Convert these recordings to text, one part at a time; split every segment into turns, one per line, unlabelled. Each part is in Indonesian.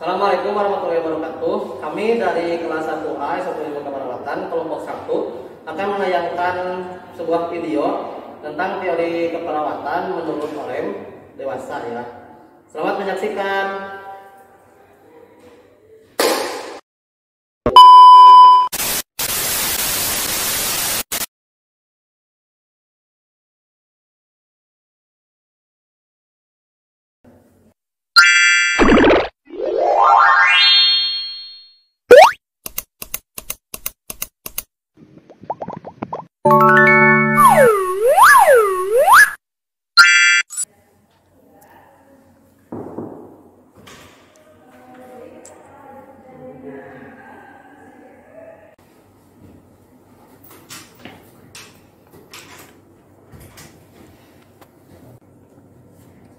Assalamualaikum warahmatullahi wabarakatuh. Kami dari kelas 1A S1 Ilmu Keperawatan kelompok 1 akan menayangkan sebuah video tentang teori keperawatan menurut Orem dewasa ya. Selamat menyaksikan.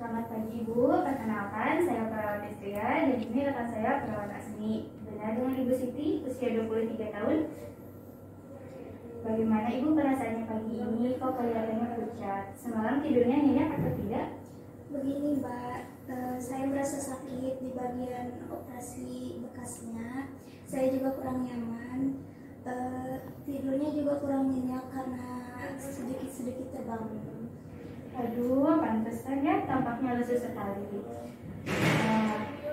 Selamat pagi Ibu, perkenalkan saya perawat Istria dan ini rekan saya perawat Asmi. Benar dengan Ibu Siti, usia 23 tahun. Bagaimana Ibu perasaannya pagi ini? Kok kelihatannya pucat? Semalam tidurnya nyenyak atau tidak?
Begini Mbak, saya merasa sakit di bagian operasi bekasnya. Saya juga kurang nyaman. Tidurnya juga kurang nyenyak karena sedikit-sedikit terbangun.
Aduh, pantesan ya tampaknya lesu sekali.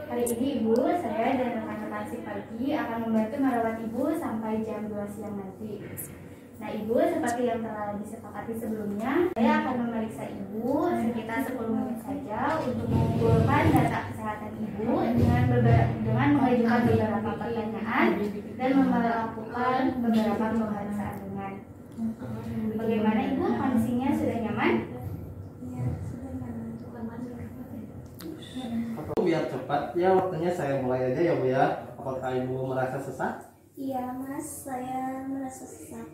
Hari ini Ibu, saya dan rekan-rekan si pagi akan membantu merawat Ibu sampai jam 2 siang nanti. Nah Ibu, seperti yang telah disepakati sebelumnya, saya akan memeriksa Ibu sekitar 10 menit saja untuk mengumpulkan data kesehatan Ibu dengan mengajukan beberapa pertanyaan dan melakukan beberapa pemeriksaan ringan. Bagaimana Ibu, kondisinya sudah nyaman?
Ya, sudah nyaman.
Biar cepat ya waktunya saya mulai aja ya Bu ya. Apakah Ibu merasa sesak?
Iya Mas, saya merasa sesak.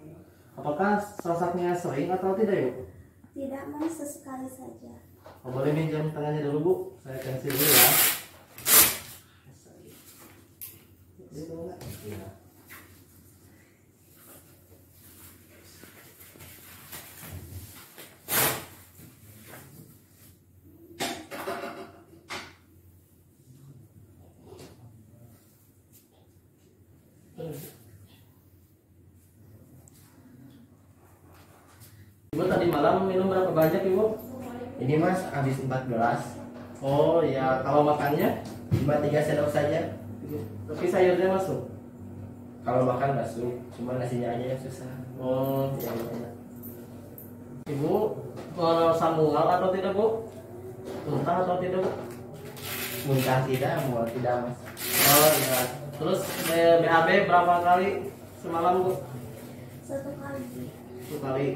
Apakah sesaknya sering atau tidak Ibu?
Tidak Mas, sesekali saja.
Boleh minjam tangannya dulu Bu, saya tensi dulu ya. Ya. Ibu tadi malam minum berapa banyak Ibu?
Ini Mas habis 4 gelas.
Oh ya, kalau makannya?
Cuma 3 sendok saja.
Tapi sayurnya masuk?
Kalau makan masuk, cuma nasinya aja yang susah.
Oh ya, ya. Ibu merasa mual atau tidak Bu? Muntah atau tidak Bu?
Muntah tidak, mual tidak Mas.
Oh ya. Terus BAB berapa kali semalam Bu?
1 kali.
1 kali.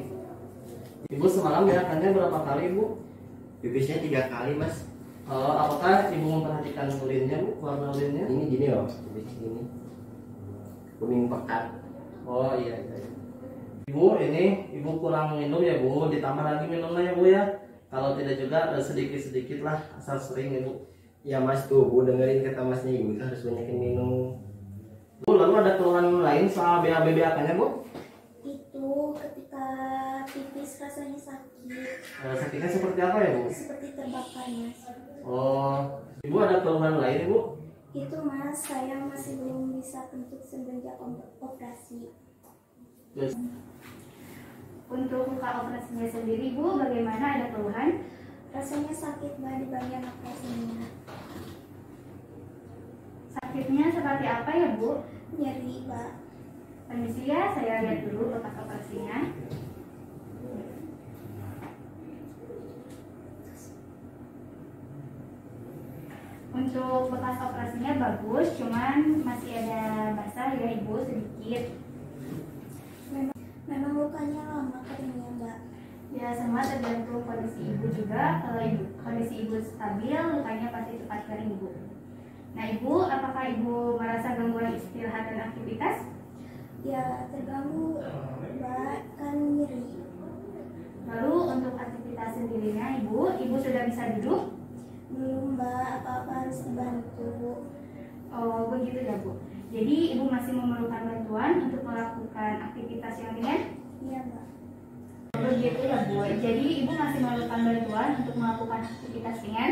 Ibu semalam makannya berapa kali Bu?
Pipisnya 3 kali Mas.
Apakah Ibu memperhatikan urinnya Bu? Warna urinnya?
Ini gini loh, pipis ini kuning pekat.
Oh iya, iya. Ibu ini Ibu kurang minum ya Bu, ditambah lagi minumnya ya Bu ya. Kalau tidak juga sedikit-sedikit lah, asal sering Ibu.
Ya Mas tuh, Bu dengerin kata Masnya, Ibu harus banyakin minum.
Bu, lalu ada keluhan lain soal BAB BAK-nya Bu?
Itu ketika pipis rasanya sakit,
Sakitnya seperti apa ya Bu?
seperti terbakar Mas.
Oh, Ibu ada keluhan lain Ibu?
Itu Mas, saya masih belum bisa kentut semenjak operasi.
Terus,
Untuk luka operasinya sendiri Bu, bagaimana, ada keluhan?
Rasanya sakit Mbak di bagian operasinya.
Sakitnya seperti apa ya Bu?
Nyeri Mbak.
Permisi ya, saya lihat dulu bekas operasinya. Untuk bekas operasinya bagus, cuman masih ada basah ya Ibu sedikit.
Memang lukanya lama keringnya Mbak.
Ya semua tergantung kondisi Ibu juga. Kalau kondisi Ibu stabil, lukanya pasti cepat kering Ibu. Nah Ibu, apakah Ibu merasa gangguan istirahat dan aktivitas?
Ya terganggu Mbak, kan nyeri.
Lalu untuk aktivitas sendirinya Ibu sudah bisa duduk?
Belum Mbak, apa-apa harus dibantu.
Oh begitu ya Bu. Jadi Ibu masih memerlukan bantuan untuk melakukan aktivitas yang ringan?
Iya Mbak.
Begitu ya Bu. Jadi Ibu masih memerlukan bantuan untuk melakukan aktivitas ringan?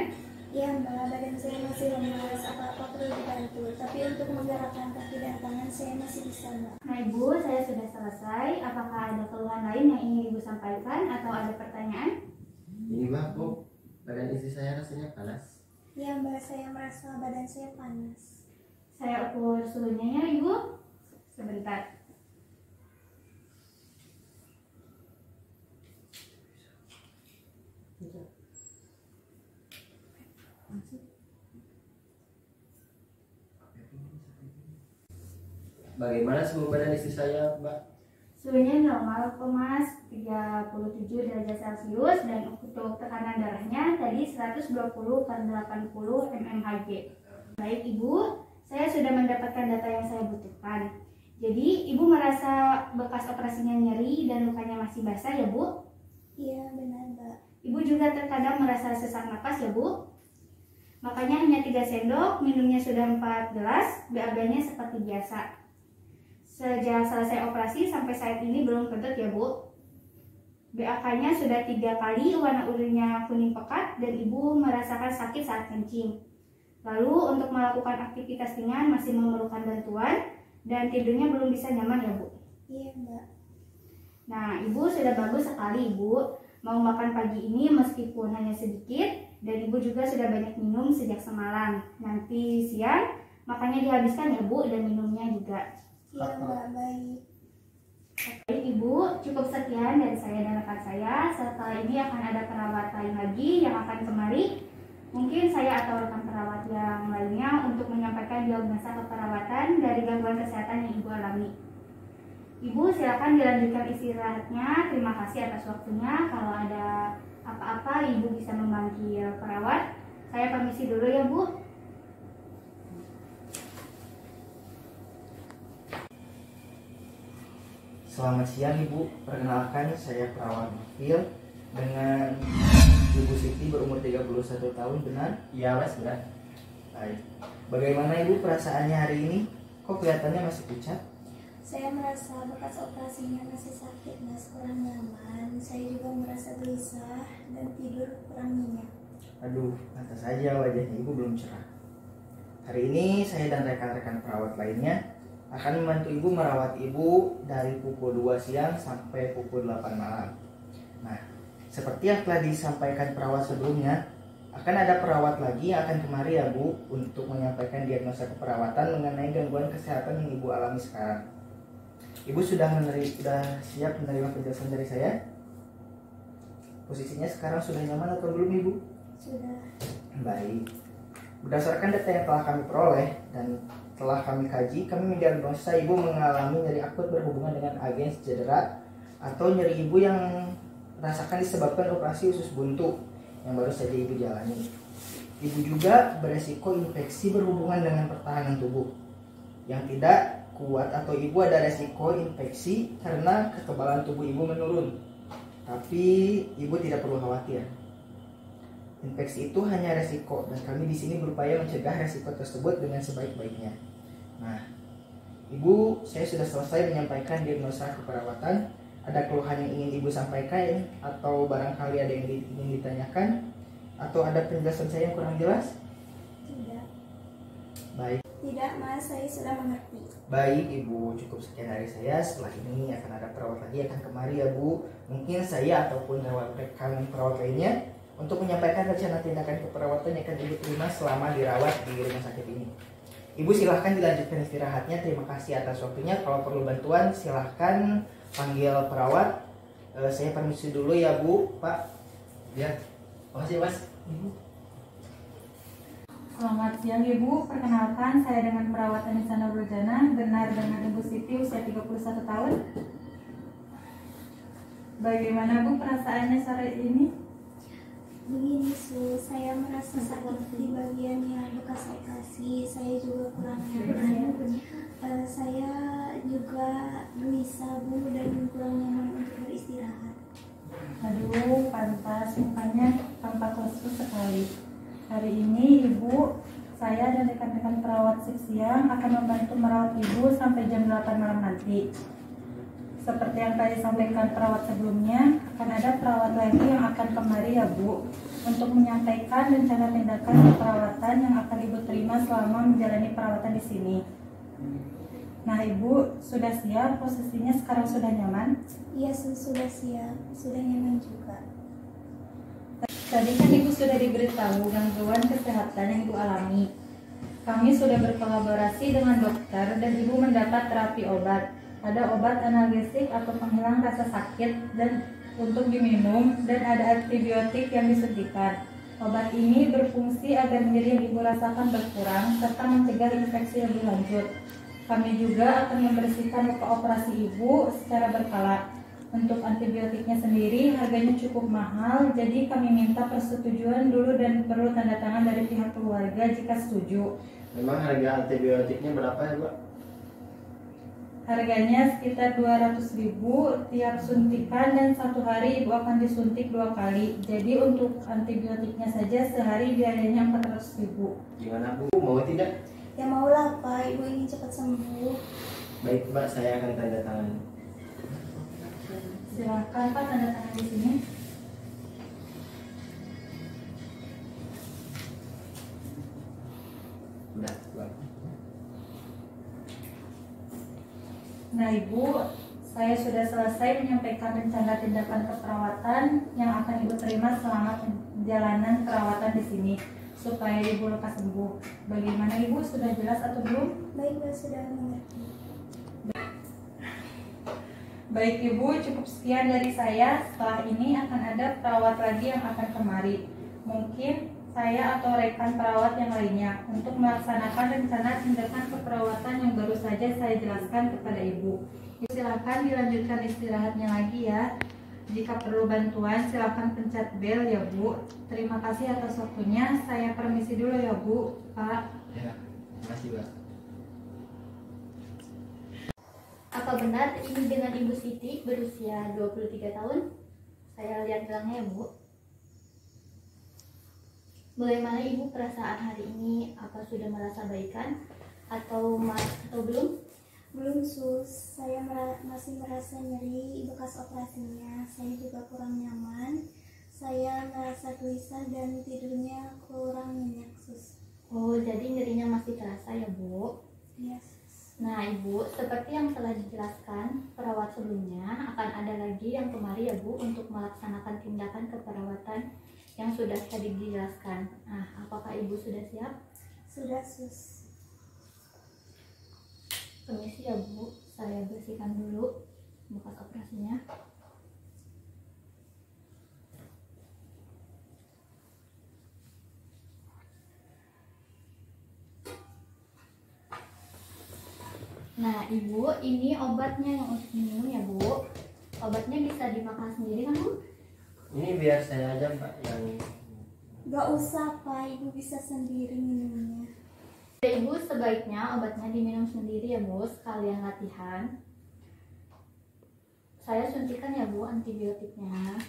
Iya Mbak, badan saya masih lemas, apa-apa perlu dibantu. bantu. Tapi untuk menggerakkan kaki dan tangan saya masih bisa, Mbak.
Nah Ibu, saya sudah selesai. Apakah ada keluhan lain yang ingin Ibu sampaikan atau ada pertanyaan?
Ini Mbak, kok badan istri saya rasanya panas?
Ya Mbak, saya merasa badan saya panas.
Saya ukur suhunya ya Ibu. Sebentar.
Bagaimana suhu badan istri saya, Mbak?
Suhunya normal kok Mas, 37 derajat Celcius, dan untuk tekanan darahnya tadi 120/80 mmHg. Baik Ibu, saya sudah mendapatkan data yang saya butuhkan. Jadi Ibu merasa bekas operasinya nyeri dan lukanya masih basah ya Bu?
Iya benar Mbak.
Ibu juga terkadang merasa sesak napas ya Bu? Makanya hanya 3 sendok, minumnya sudah 4 gelas, BAB-nya seperti biasa. Sejak selesai operasi sampai saat ini belum kentut ya Bu. BAK-nya sudah 3 kali, warna urinnya kuning pekat, dan Ibu merasakan sakit saat kencing. Lalu untuk melakukan aktivitas ringan masih memerlukan bantuan, dan tidurnya belum bisa nyaman ya Bu.
Iya Mbak.
Nah Ibu sudah bagus sekali Ibu. Mau makan pagi ini meskipun hanya sedikit, dan Ibu juga sudah banyak minum sejak semalam. Nanti siang makannya dihabiskan ya Bu, dan minumnya juga.
Iya Mbak, baik.
Baik Ibu, cukup sekian dari saya dan rekan saya. Setelah ini akan ada perawat lain lagi yang akan kemari. Mungkin saya atau rekan perawat yang lainnya untuk menyampaikan diagnosa keperawatan dari gangguan kesehatan yang Ibu alami. Ibu silakan dilanjutkan istirahatnya. Terima kasih atas waktunya. Kalau ada apa-apa Ibu bisa memanggil perawat. Saya permisi dulu ya Bu.
Selamat siang Ibu, perkenalkan saya perawat Mafil dengan Ibu Siti berumur 31 tahun, benar?
Iya Mas, benar.
Baik. Bagaimana Ibu perasaannya hari ini? Kok kelihatannya masih pucat?
Saya merasa bekas operasinya masih sakit Mas, kurang nyaman. Saya juga merasa gelisah dan tidur kurang nyenyak.
Aduh, pantas saja wajahnya Ibu belum cerah. Hari ini saya dan rekan-rekan perawat lainnya akan membantu Ibu merawat Ibu dari pukul 2 siang sampai pukul 8 malam. Nah, seperti yang telah disampaikan perawat sebelumnya, akan ada perawat lagi yang akan kemari ya Bu untuk menyampaikan diagnosa keperawatan mengenai gangguan kesehatan yang Ibu alami sekarang. Ibu sudah siap menerima penjelasan dari saya? Posisinya sekarang sudah nyaman atau belum Ibu?
Sudah.
Baik. Berdasarkan data yang telah kami peroleh dan telah kami kaji, kami mendiagnosa Ibu mengalami nyeri akut berhubungan dengan agens cedera atau nyeri Ibu yang rasakan disebabkan operasi usus buntu yang baru saja Ibu jalani. Ibu juga beresiko infeksi berhubungan dengan pertahanan tubuh yang tidak kuat, atau Ibu ada resiko infeksi karena kekebalan tubuh Ibu menurun. Tapi Ibu tidak perlu khawatir. Infeksi itu hanya resiko, dan kami di sini berupaya mencegah resiko tersebut dengan sebaik-baiknya. Nah, Ibu, saya sudah selesai menyampaikan diagnosa keperawatan. Ada keluhan yang ingin Ibu sampaikan atau barangkali ada yang ingin ditanyakan atau ada penjelasan saya yang kurang jelas?
Tidak.
Baik.
Tidak Mas, saya sudah mengerti.
Baik Ibu, cukup sekian dari saya. Setelah ini akan ada perawat lagi akan kemari ya Bu. Mungkin saya ataupun rekan perawat lainnya untuk menyampaikan rencana tindakan keperawatan yang akan Ibu terima selama dirawat di rumah sakit ini. Ibu silahkan dilanjutkan istirahatnya. Terima kasih atas waktunya. Kalau perlu bantuan silahkan panggil perawat. Saya permisi dulu ya Bu, Pak.
Ya. Makasih Mas.
Selamat siang Ibu, perkenalkan saya dengan perawat Anissa Nurjana, benar dengan Ibu Siti usia 31 tahun. Bagaimana Bu perasaannya sore ini?
Begini Su, saya merasa sakit di bagian yang bekas operasi. Saya juga kurang nyaman. Saya juga gelisah Bu dan kurang nyaman untuk beristirahat.
Aduh, pantas mukanya tampak lesu sekali. Hari ini Ibu, saya dan rekan-rekan perawat shift siang akan membantu merawat Ibu sampai jam 8 malam nanti. Seperti yang tadi sampaikan perawat sebelumnya, akan ada perawat lagi yang akan kemari ya Bu untuk menyampaikan rencana tindakan perawatan yang akan Ibu terima selama menjalani perawatan di sini. Nah, Ibu sudah siap? Posisinya sekarang sudah nyaman?
Iya, sudah siap, sudah nyaman juga.
Tadi kan Ibu sudah diberitahu gangguan kesehatan yang Ibu alami. Kami sudah berkolaborasi dengan dokter dan Ibu mendapat terapi obat. Ada obat analgesik atau penghilang rasa sakit dan untuk diminum, dan ada antibiotik yang disuntikan. Obat ini berfungsi agar nyeri yang Ibu rasakan berkurang serta mencegah infeksi lebih lanjut. Kami juga akan membersihkan luka operasi Ibu secara berkala. Untuk antibiotiknya sendiri harganya cukup mahal, jadi kami minta persetujuan dulu dan perlu tanda tangan dari pihak keluarga jika setuju.
Memang harga antibiotiknya berapa ya, Mbak?
Harganya sekitar 200.000 tiap suntikan, dan 1 hari Ibu akan disuntik 2 kali. Jadi untuk antibiotiknya saja sehari biayanya 400.000.
Gimana Bu? Mau tidak?
Ya maulah Pak, Ibu ingin cepat sembuh.
Baik Mbak, saya akan tanda tangan.
Silakan Pak, tanda tangan di sini.
Udah, Mbak.
Nah Ibu, saya sudah selesai menyampaikan rencana tindakan keperawatan yang akan Ibu terima selama perjalanan perawatan di sini supaya Ibu lekas sembuh. Bagaimana Ibu, sudah jelas atau belum?
Baik, Ibu sudah mengerti.
Baik Ibu, cukup sekian dari saya. Setelah ini akan ada perawat lagi yang akan kemari. Mungkin saya atau rekan perawat yang lainnya untuk melaksanakan rencana tindakan keperawatan yang baru saja saya jelaskan kepada Ibu. Silakan dilanjutkan istirahatnya lagi ya. Jika perlu bantuan silakan pencet bel ya Bu. Terima kasih atas waktunya. Saya permisi dulu ya Bu, Pak.
Ya, terima kasih Mbak.
Apa benar ini dengan Ibu Siti berusia 23 tahun? Saya lihat gelangnya ya Bu. Bagaimana Ibu perasaan hari ini? Apa sudah merasa baikan atau belum?
Belum sus, saya masih merasa nyeri bekas operasinya. Saya juga kurang nyaman. Saya merasa gelisah dan tidurnya kurang nyenyak sus.
Oh, jadi nyerinya masih terasa ya Bu?
Iya sus.
Nah Ibu, seperti yang telah dijelaskan perawat sebelumnya, akan ada lagi yang kemari ya Bu untuk melaksanakan tindakan keperawatan yang sudah tadi dijelaskan. Nah, apakah Ibu sudah siap?
Sudah sus.
Permisi ya Bu, saya bersihkan dulu bekas operasinya. Nah Ibu, ini obatnya yang untuk minum ya Bu. Obatnya bisa dimakan sendiri kan Bu?
Ini biar saya aja Mbak yang...
Gak usah Pak, Ibu bisa sendiri minumnya.
Ya, Ibu sebaiknya obatnya diminum sendiri ya Bu, sekalian latihan. Saya suntikan ya Bu antibiotiknya.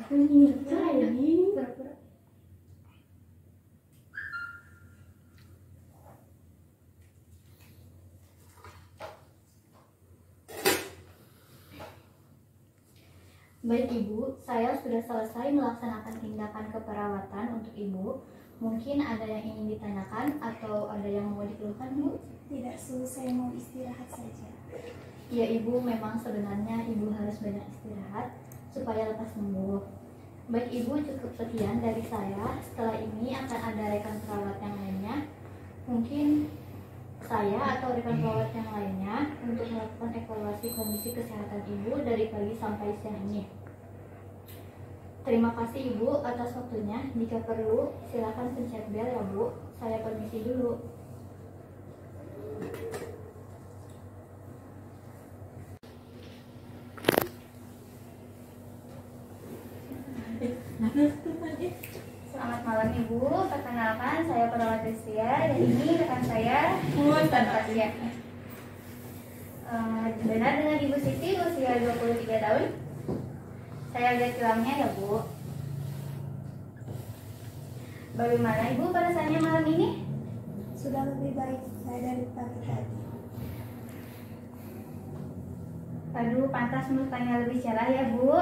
Pura-pura. Baik Ibu, saya sudah selesai melaksanakan tindakan keperawatan untuk Ibu. Mungkin ada yang ingin ditanyakan atau ada yang mau dikeluhkan Bu?
Tidak sus, saya mau istirahat saja.
Ya Ibu, memang sebenarnya Ibu harus banyak istirahat supaya lekas sembuh. Baik Ibu, cukup sekian dari saya. Setelah ini akan ada rekan perawat yang lainnya. Mungkin saya atau rekan perawat yang lainnya untuk melakukan evaluasi kondisi kesehatan Ibu dari pagi sampai siang ini. Terima kasih Ibu atas waktunya. Jika perlu, silakan pencet bel ya Bu. Saya permisi dulu. Selamat malam Ibu. Perkenalkan, saya perawat Rizia dan ini rekan saya Tasya. Benar dengan Ibu Siti usia 23 tahun? Saya lihat gelangnya ya Bu. Bagaimana Ibu perasaannya malam ini?
Sudah lebih baik saya dari pagi tadi.
Aduh, pantas mukanya lebih cerah ya, Bu.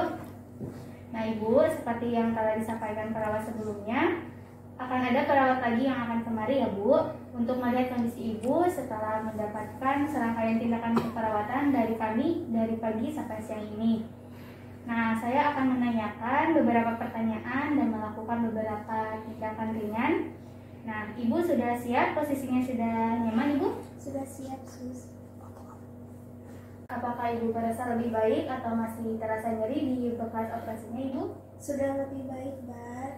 Nah, Ibu, seperti yang telah disampaikan perawat sebelumnya, akan ada perawat lagi yang akan kemari ya, Bu, untuk melihat kondisi Ibu setelah mendapatkan serangkaian tindakan keperawatan dari kami dari pagi sampai siang ini. Nah, saya akan menanyakan beberapa pertanyaan dan melakukan beberapa tindakan ringan. Nah, Ibu sudah siap? Posisinya sudah nyaman, Ibu?
Sudah siap, Sus.
Apakah Ibu merasa lebih baik atau masih terasa nyeri di bekas operasinya, Ibu?
Sudah lebih baik, Mbak,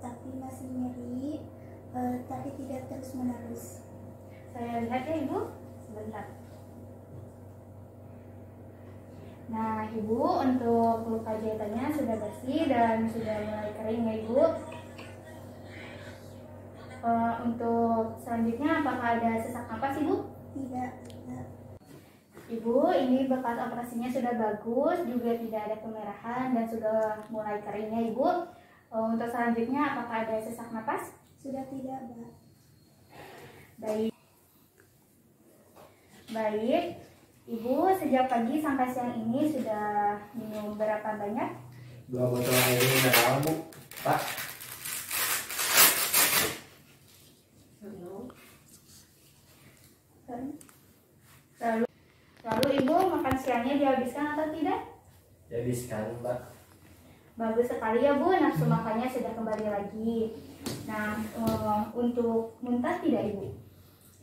tapi masih nyeri, tapi tidak terus-menerus.
Saya lihat ya, Ibu. Sebentar. Nah, Ibu, untuk luka jahitannya sudah bersih dan sudah mulai kering ya, Ibu. Untuk selanjutnya, apakah ada sesak napas, Ibu?
Tidak.
Ibu, ini bekas operasinya sudah bagus, juga tidak ada kemerahan dan sudah mulai keringnya, Ibu. Untuk selanjutnya, apakah ada sesak napas?
Sudah tidak, Mbak.
Baik. Ibu, sejak pagi sampai siang ini sudah minum berapa banyak?
2 botol air mineral, Bu. Pak.
Lalu Ibu makan siangnya dihabiskan atau tidak?
Dihabiskan, Mbak.
Bagus sekali ya, Bu, nafsu makannya sudah kembali lagi. Nah, untuk muntah tidak, Ibu?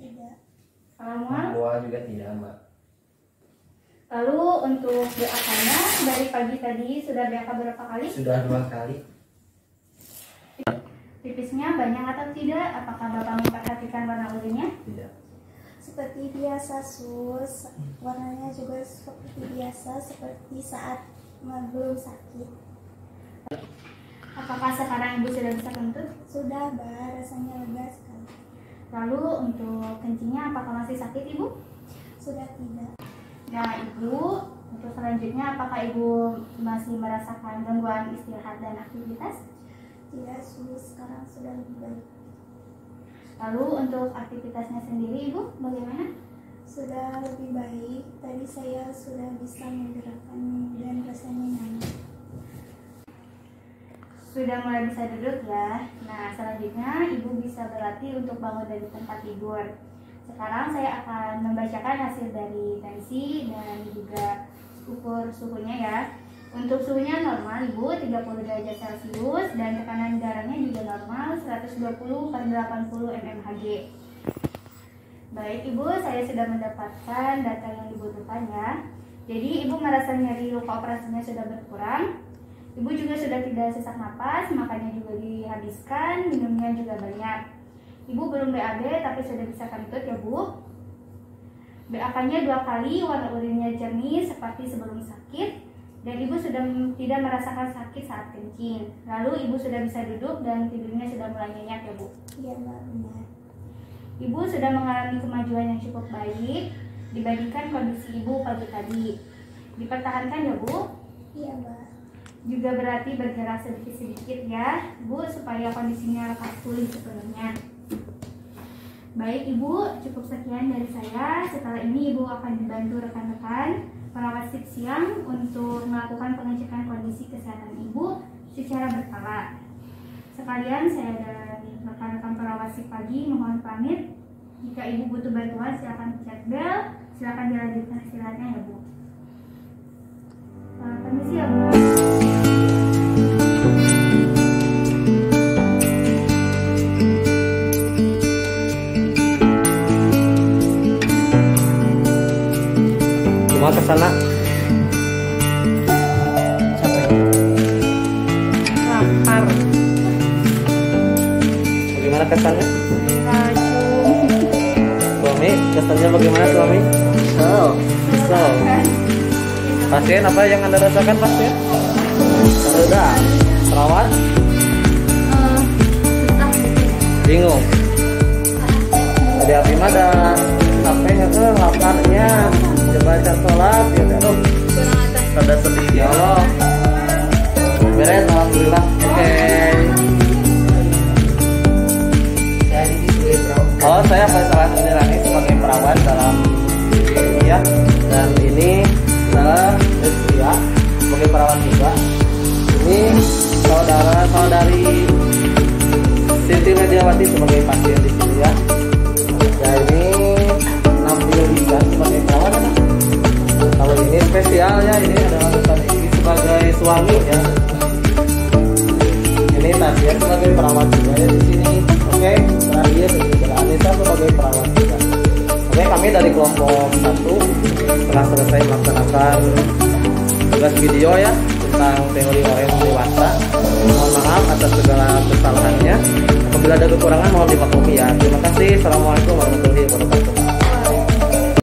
Tidak.
Kalau mual?
Mual juga tidak, Mbak.
Lalu untuk BAK-nya dari pagi tadi sudah BAK berapa kali?
Sudah 2 kali.
Pipisnya banyak atau tidak? Apakah Bapak memperhatikan warna urinnya?
Tidak.
Seperti biasa, Sus. Warnanya juga seperti biasa, seperti saat belum sakit.
Apakah sekarang Ibu sudah bisa kentut?
Sudah, Mbak. Rasanya lega sekali.
Lalu untuk kencingnya apakah masih sakit, Ibu?
Sudah tidak.
Nah, Ibu, untuk selanjutnya apakah Ibu masih merasakan gangguan istirahat dan aktivitas?
Tidak, Sus. Sekarang sudah lebih baik.
Lalu untuk aktivitasnya sendiri, Ibu, bagaimana?
Sudah lebih baik. Tadi saya sudah bisa menggerakkan dan rasanya nyaman.
Sudah mulai bisa duduk ya. Nah, selanjutnya Ibu bisa berlatih untuk bangun dari tempat tidur. Sekarang saya akan membacakan hasil dari tensi dan juga ukur suhunya ya. Untuk suhunya normal, Ibu, 30 derajat Celcius, dan tekanan darahnya juga normal, 120/80 mmHg. Baik, Ibu, saya sudah mendapatkan data yang dibutuhkan ya. Jadi, Ibu merasa nyeri luka operasinya sudah berkurang. Ibu juga sudah tidak sesak napas, makannya juga dihabiskan, minumnya juga banyak. Ibu belum BAB, tapi sudah bisa kentut ya, Bu. BAK-nya 2 kali, warna urinnya jernih seperti sebelum sakit. Dan Ibu sudah tidak merasakan sakit saat kencing. Lalu Ibu sudah bisa duduk dan tidurnya sudah mulai nyenyak ya, Bu?
Iya, Mbak, benar.
Ibu sudah mengalami kemajuan yang cukup baik dibandingkan kondisi Ibu pagi tadi. Dipertahankan ya, Bu?
Iya, Mbak.
Juga berarti bergerak sedikit-sedikit ya, Bu, supaya kondisinya lekas pulih sepenuhnya. Baik, Ibu, cukup sekian dari saya. Setelah ini Ibu akan dibantu rekan-rekan perawat shift siang untuk melakukan pengecekan kondisi kesehatan Ibu secara berkala. Sekalian saya dan rekan-rekan perawat shift pagi mohon pamit. Jika Ibu butuh bantuan silakan pencet bel, silakan dilanjutkan istirahatnya ya, Bu. Permisi ya, Bu.
Cuma ke sana.
Lapar.
Bagaimana kesannya? Suami, kesannya bagaimana suami? Kesel. Pasien apa yang Anda rasakan, pasien? Sudah. Perawat? Bingung. Jadi Abimah ada capeknya ke laparnya. Baca sholat ya, aduh, ada sedih ya Allah. Beres, alhamdulillah. Oke. Oh, saya Faisal Andirani sebagai perawat dalam ini ya. Dan ini adalah dari Siti Mediawati sebagai pasien di sini ya. Ya ini Nabil Isan sebagai perawat ya. Kalau ini spesial ya, ini adalah Ustaz Iki sebagai suami ya. Ini Tasya sebagai perawat juga ya di sini. Oke, terakhir Anissa sebagai perawat juga. Oke, kami dari kelompok 1 telah selesai melaksanakan tugas video ya tentang teori ORM dewasa. Mohon maaf atas segala kesalahannya. Apabila ada kekurangan mohon dimaklumi ya. Terima kasih. Assalamualaikum warahmatullahi wabarakatuh.